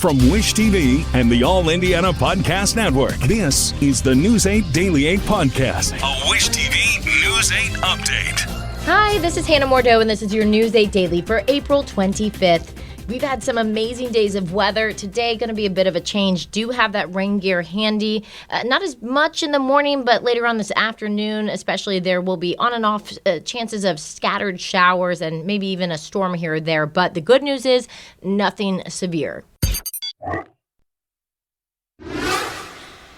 From Wish TV and the All Indiana Podcast Network, this is the News 8 Daily 8 Podcast, a Wish TV News 8 update. Hi, this is Hannah Mordeau, and this is your News 8 Daily for April 25th. We've had some amazing days of weather. Today, going to be a bit of a change. Do have that rain gear handy. Not as much in the morning, but later on this afternoon, especially, there will be on and off chances of scattered showers and maybe even a storm here or there. But the good news is nothing severe.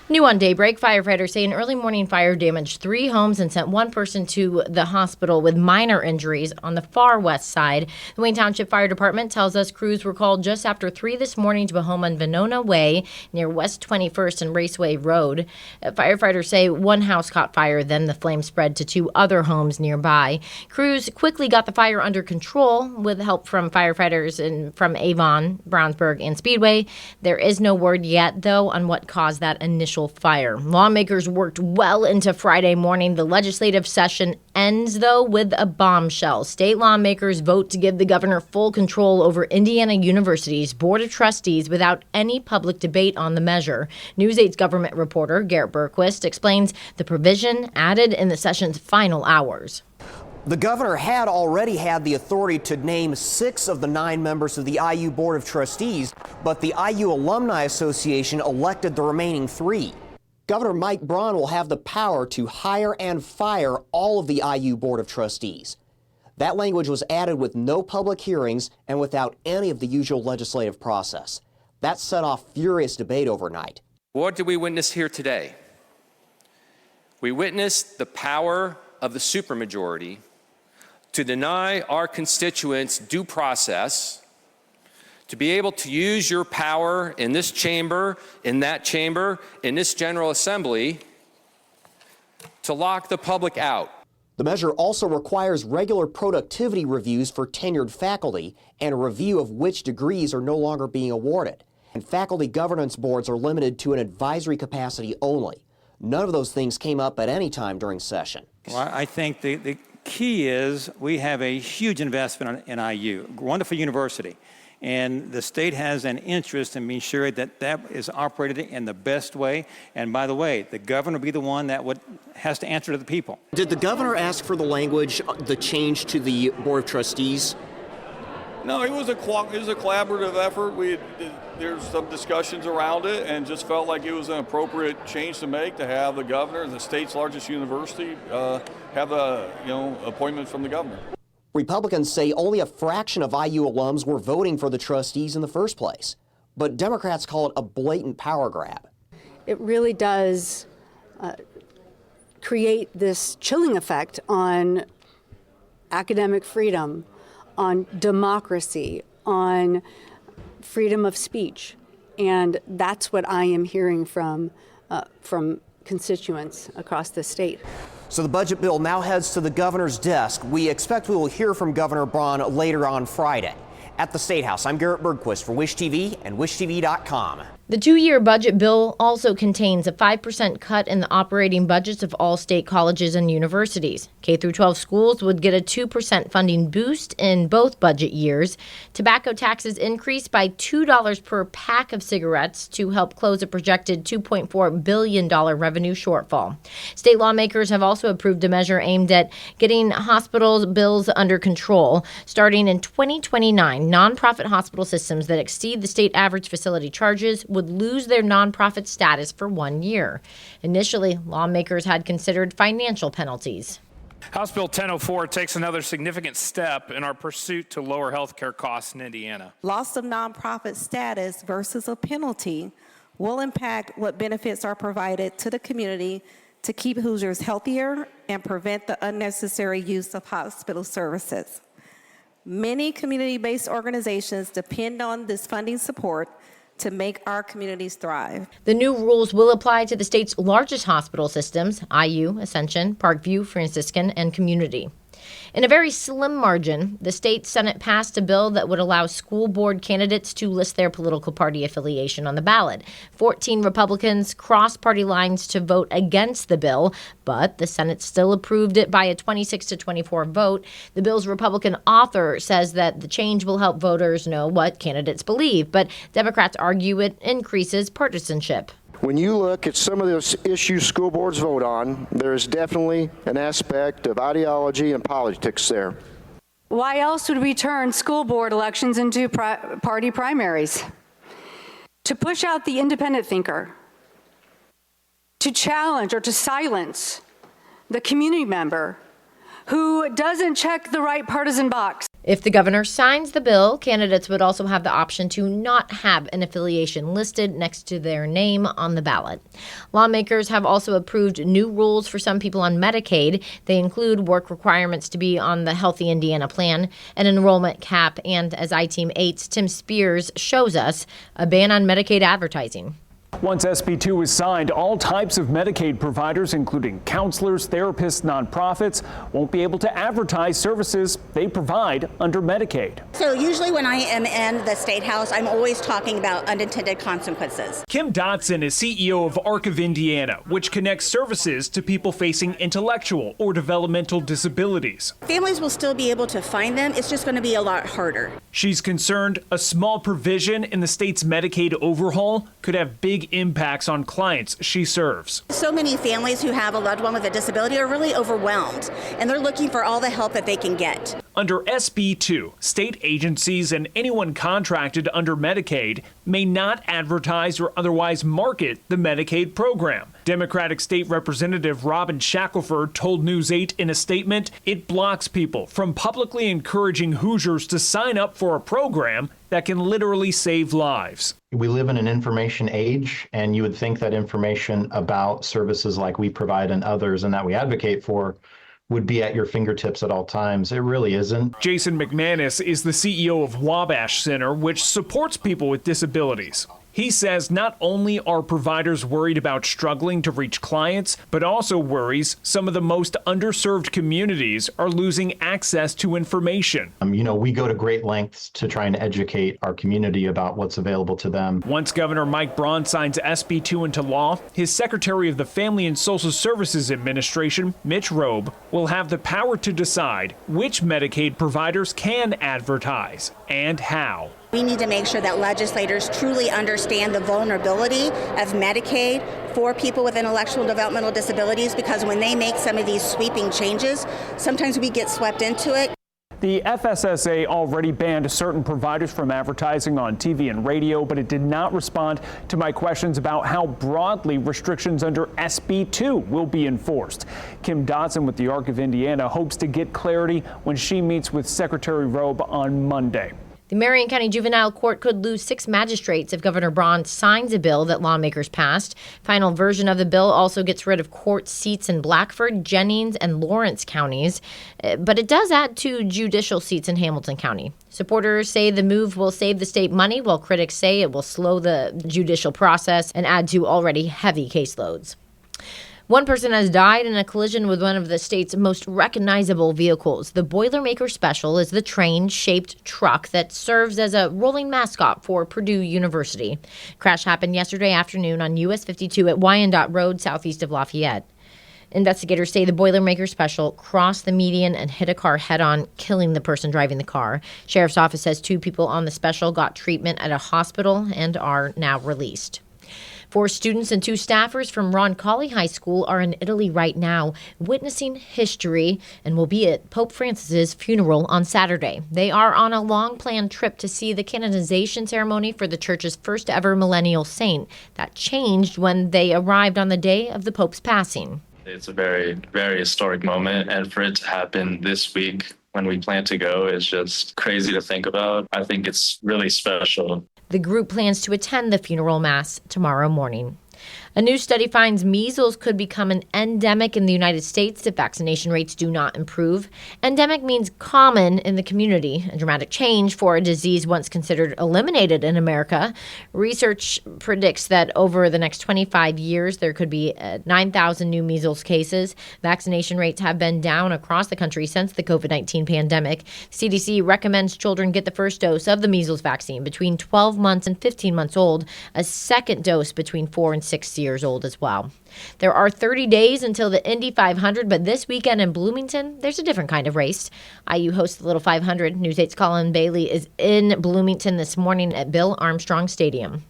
New on Daybreak, firefighters say an early morning fire damaged 3 homes and sent 1 person to the hospital with minor injuries on the far west side. The Wayne Township Fire Department tells us crews were called just after 3 this morning to a home on Venona Way near West 21st and Raceway Road. Firefighters say 1 house caught fire, then the flames spread to 2 other homes nearby. Crews quickly got the fire under control with help from firefighters from Avon, Brownsburg, and Speedway. There is no word yet, though, on what caused that initial fire. Lawmakers worked well into Friday morning. The legislative session ends, though, with a bombshell. State lawmakers vote to give the governor full control over Indiana University's Board of Trustees without any public debate on the measure. News 8's government reporter Garrett Bergquist explains the provision added in the session's final hours. The governor had already had the authority to name 6 of the 9 members of the IU Board of Trustees, but the IU Alumni Association elected the remaining 3. Governor Mike Braun will have the power to hire and fire all of the IU Board of Trustees. That language was added with no public hearings and without any of the usual legislative process. That set off furious debate overnight. What did we witness here today? We witnessed the power of the supermajority to deny our constituents due process, to be able to use your power in this chamber, in that chamber, in this General Assembly, to lock the public out. The measure also requires regular productivity reviews for tenured faculty and a review of which degrees are no longer being awarded. And faculty governance boards are limited to an advisory capacity only. None of those things came up at any time during session. Well, I think the key is we have a huge investment in IU, wonderful university, and the state has an interest in being sure that that is operated in the best way. And by the way, the governor will be the one that has to answer to the people. Did the governor ask for the language, the change to the Board of Trustees? No, it was a collaborative effort. There's some discussions around it, and just felt like it was an appropriate change to make, to have the governor, the state's largest university, have a appointment from the governor. Republicans say only a fraction of IU alums were voting for the trustees in the first place, but Democrats call it a blatant power grab. It really does create this chilling effect on academic freedom, on democracy, on freedom of speech. And that's what I am hearing from constituents across the state. So the budget bill now heads to the governor's desk. We expect we will hear from Governor Braun later on Friday. At the State House, I'm Garrett Bergquist for Wish TV and WishTV.com. The 2-year budget bill also contains a 5% cut in the operating budgets of all state colleges and universities. K-12 schools would get a 2% funding boost in both budget years. Tobacco taxes increased by $2 per pack of cigarettes to help close a projected $2.4 billion revenue shortfall. State lawmakers have also approved a measure aimed at getting hospital bills under control. Starting in 2029, nonprofit hospital systems that exceed the state average facility charges would lose their nonprofit status for 1 year. Initially, lawmakers had considered financial penalties. House Bill 1004 takes another significant step in our pursuit to lower health care costs in Indiana. Loss of nonprofit status versus a penalty will impact what benefits are provided to the community to keep Hoosiers healthier and prevent the unnecessary use of hospital services. Many community-based organizations depend on this funding support to make our communities thrive. The new rules will apply to the state's largest hospital systems, IU, Ascension, Parkview, Franciscan, and Community. In a very slim margin, the state Senate passed a bill that would allow school board candidates to list their political party affiliation on the ballot. 14 Republicans crossed party lines to vote against the bill, but the Senate still approved it by a 26-24 vote. The bill's Republican author says that the change will help voters know what candidates believe, but Democrats argue it increases partisanship. When you look at some of those issues school boards vote on, there is definitely an aspect of ideology and politics there. Why else would we turn school board elections into party primaries? To push out the independent thinker, to challenge or to silence the community member who doesn't check the right partisan box. If the governor signs the bill, candidates would also have the option to not have an affiliation listed next to their name on the ballot. Lawmakers have also approved new rules for some people on Medicaid. They include work requirements to be on the Healthy Indiana plan, an enrollment cap, and, as I-Team 8's Tim Spears shows us, a ban on Medicaid advertising. Once SB 2 is signed, all types of Medicaid providers, including counselors, therapists, nonprofits, won't be able to advertise services they provide under Medicaid. So usually when I am in the State House, I'm always talking about unintended consequences. Kim Dotson is CEO of ARC of Indiana, which connects services to people facing intellectual or developmental disabilities. Families will still be able to find them. It's just going to be a lot harder. She's concerned a small provision in the state's Medicaid overhaul could have big impacts on clients she serves. So many families who have a loved one with a disability are really overwhelmed, and they're looking for all the help that they can get. Under SB 2, state agencies and anyone contracted under Medicaid may not advertise or otherwise market the Medicaid program. Democratic State Representative Robin Shackelford told News 8 in a statement it blocks people from publicly encouraging Hoosiers to sign up for a program that can literally save lives. We live in an information age, and you would think that information about services like we provide and others and that we advocate for would be at your fingertips at all times. It really isn't. Jason McManus is the CEO of Wabash Center, which supports people with disabilities. He says not only are providers worried about struggling to reach clients, but also worries some of the most underserved communities are losing access to information. We go to great lengths to try and educate our community about what's available to them. Once Governor Mike Braun signs SB 2 into law, his Secretary of the Family and Social Services Administration, Mitch Robe, will have the power to decide which Medicaid providers can advertise and how. We need to make sure that legislators truly understand the vulnerability of Medicaid for people with intellectual and developmental disabilities, because when they make some of these sweeping changes, sometimes we get swept into it. The FSSA already banned certain providers from advertising on TV and radio, but it did not respond to my questions about how broadly restrictions under SB 2 will be enforced. Kim Dotson with the ARC of Indiana hopes to get clarity when she meets with Secretary Robe on Monday. The Marion County Juvenile Court could lose 6 magistrates if Governor Braun signs a bill that lawmakers passed. Final version of the bill also gets rid of court seats in Blackford, Jennings, and Lawrence counties, but it does add 2 judicial seats in Hamilton County. Supporters say the move will save the state money, while critics say it will slow the judicial process and add to already heavy caseloads. One person has died in a collision with one of the state's most recognizable vehicles. The Boilermaker Special is the train-shaped truck that serves as a rolling mascot for Purdue University. Crash happened yesterday afternoon on US 52 at Wyandotte Road, southeast of Lafayette. Investigators say the Boilermaker Special crossed the median and hit a car head-on, killing the person driving the car. Sheriff's office says 2 people on the special got treatment at a hospital and are now released. 4 students and 2 staffers from Roncalli High School are in Italy right now, witnessing history, and will be at Pope Francis's funeral on Saturday. They are on a long-planned trip to see the canonization ceremony for the church's first ever millennial saint. That changed when they arrived on the day of the Pope's passing. It's a very, very historic moment, and for it to happen this week when we plan to go is just crazy to think about. I think it's really special. The group plans to attend the funeral mass tomorrow morning. A new study finds measles could become an endemic in the United States if vaccination rates do not improve. Endemic means common in the community, a dramatic change for a disease once considered eliminated in America. Research predicts that over the next 25 years, there could be 9,000 new measles cases. Vaccination rates have been down across the country since the COVID-19 pandemic. CDC recommends children get the first dose of the measles vaccine between 12 months and 15 months old, a second dose between 4 and 6 years old as well. There are 30 days until the Indy 500, but this weekend in Bloomington, there's a different kind of race. IU hosts the Little 500. News 8's Colin Bailey is in Bloomington this morning at Bill Armstrong Stadium.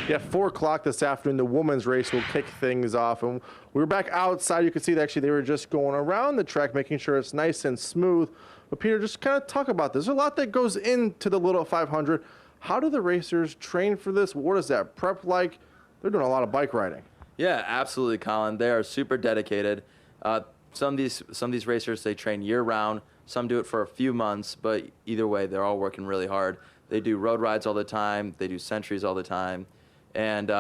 Yeah, 4 o'clock this afternoon, the women's race will kick things off. And we were back outside. You can see that actually they were just going around the track, making sure it's nice and smooth. But Peter, just kind of talk about this. There's a lot that goes into the Little 500. How do the racers train for this? What is that prep like? They're doing a lot of bike riding. Yeah, absolutely, Colin. They are super dedicated. Some of these racers, they train year-round. Some do it for a few months, but either way, they're all working really hard. They do road rides all the time. They do centuries all the time. And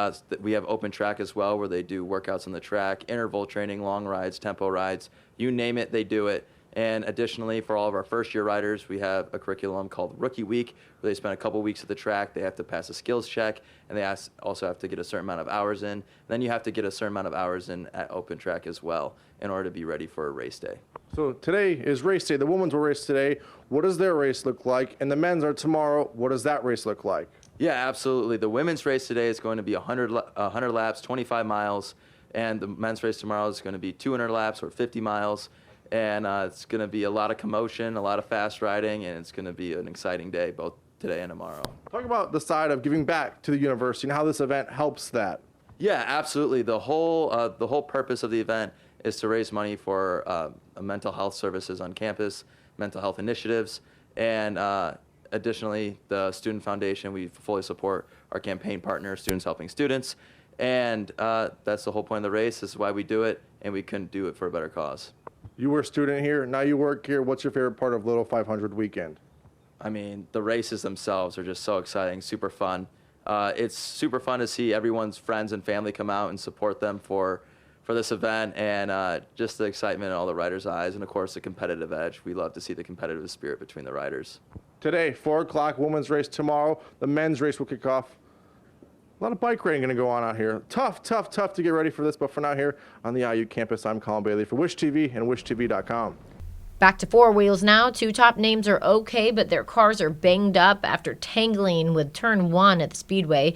we have open track as well, where they do workouts on the track, interval training, long rides, tempo rides. You name it, they do it. And additionally, for all of our first-year riders, we have a curriculum called Rookie Week, where they spend a couple weeks at the track. They have to pass a skills check, and they also have to get a certain amount of hours in. Then you have to get a certain amount of hours in at open track as well in order to be ready for a race day. So today is race day. The women's will race today. What does their race look like? And the men's are tomorrow. What does that race look like? Yeah, absolutely. The women's race today is going to be 100 laps, 25 miles, and the men's race tomorrow is going to be 200 laps or 50 miles. And it's going to be a lot of commotion, a lot of fast riding, and it's going to be an exciting day both today and tomorrow. Talk about the side of giving back to the university and how this event helps that. Yeah, absolutely. The whole purpose of the event is to raise money for mental health services on campus, mental health initiatives, and additionally, the Student Foundation, we fully support our campaign partner, Students Helping Students, and that's the whole point of the race. This is why we do it, and we couldn't do it for a better cause. You were a student here, now you work here. What's your favorite part of Little 500 weekend? I mean, the races themselves are just so exciting, super fun. It's super fun to see everyone's friends and family come out and support them for this event, and just the excitement in all the riders' eyes, and of course the competitive edge. We love to see the competitive spirit between the riders. Today, 4 o'clock, women's race tomorrow. The men's race will kick off. A lot of bike riding going to go on out here. Tough to get ready for this, but for now here on the IU campus, I'm Colin Bailey for Wish TV and WishTV.com. Back to four wheels now. 2 top names are okay, but their cars are banged up after tangling with turn 1 at the Speedway.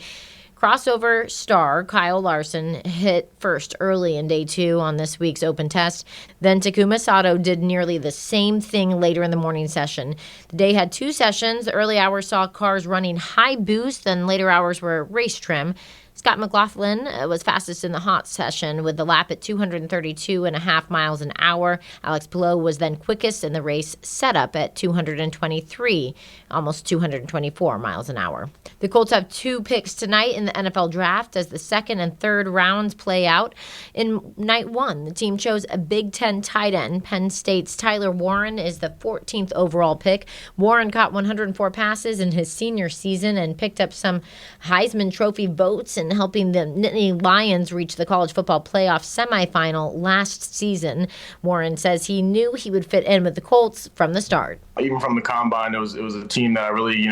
Crossover star Kyle Larson hit first early in day 2 on this week's open test. Then Takuma Sato did nearly the same thing later in the morning session. The day had 2 sessions. The early hours saw cars running high boost, and later hours were race trim. Scott McLaughlin was fastest in the hot session with the lap at 232.5 miles an hour. Alex Palou was then quickest in the race setup at 223, almost 224 miles an hour. The Colts have 2 picks tonight in the NFL draft as the second and third rounds play out. In night 1, the team chose a Big Ten tight end. Penn State's Tyler Warren is the 14th overall pick. Warren caught 104 passes in his senior season and picked up some Heisman Trophy votes in helping the Nittany Lions reach the college football playoff semifinal last season. Warren says he knew he would fit in with the Colts from the start. Even from the combine, it was a team that I really,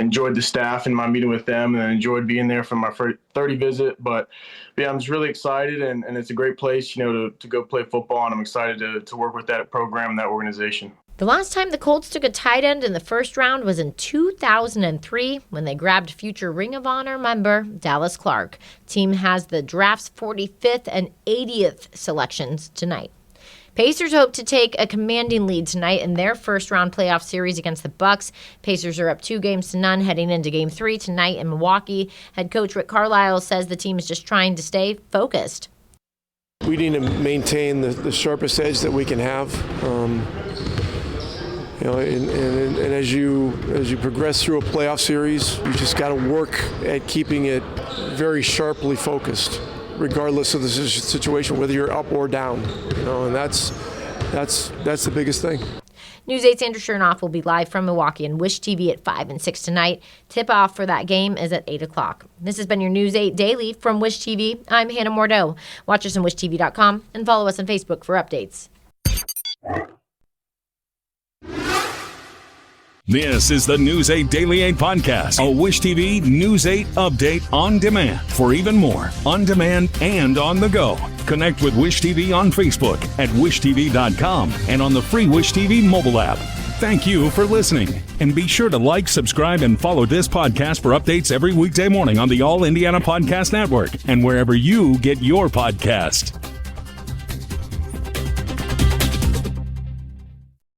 enjoyed the staff and my meeting with them, and enjoyed being there for my 30 visit. But yeah, I'm just really excited, and it's a great place, to go play football, and I'm excited to work with that program and that organization. The last time the Colts took a tight end in the first round was in 2003 when they grabbed future Ring of Honor member Dallas Clark. Team has the draft's 45th and 80th selections tonight. Pacers hope to take a commanding lead tonight in their first-round playoff series against the Bucks. Pacers are up 2-0 heading into Game 3 tonight in Milwaukee. Head coach Rick Carlisle says the team is just trying to stay focused. We need to maintain the sharpest edge that we can have. And as you progress through a playoff series, you just got to work at keeping it very sharply focused, regardless of the situation, whether you're up or down. And that's the biggest thing. News 8's Andrew Chernoff will be live from Milwaukee and Wish TV at 5 and 6 tonight. Tip-off for that game is at 8 o'clock. This has been your News 8 Daily from Wish TV. I'm Hannah Mordeau. Watch us on wishtv.com and follow us on Facebook for updates. This is the News 8 Daily 8 podcast, a Wish TV News 8 update on demand. For even more, on demand and on the go. Connect with Wish TV on Facebook at wishtv.com and on the free Wish TV mobile app. Thank you for listening. And be sure to like, subscribe, and follow this podcast for updates every weekday morning on the All Indiana Podcast Network and wherever you get your podcast.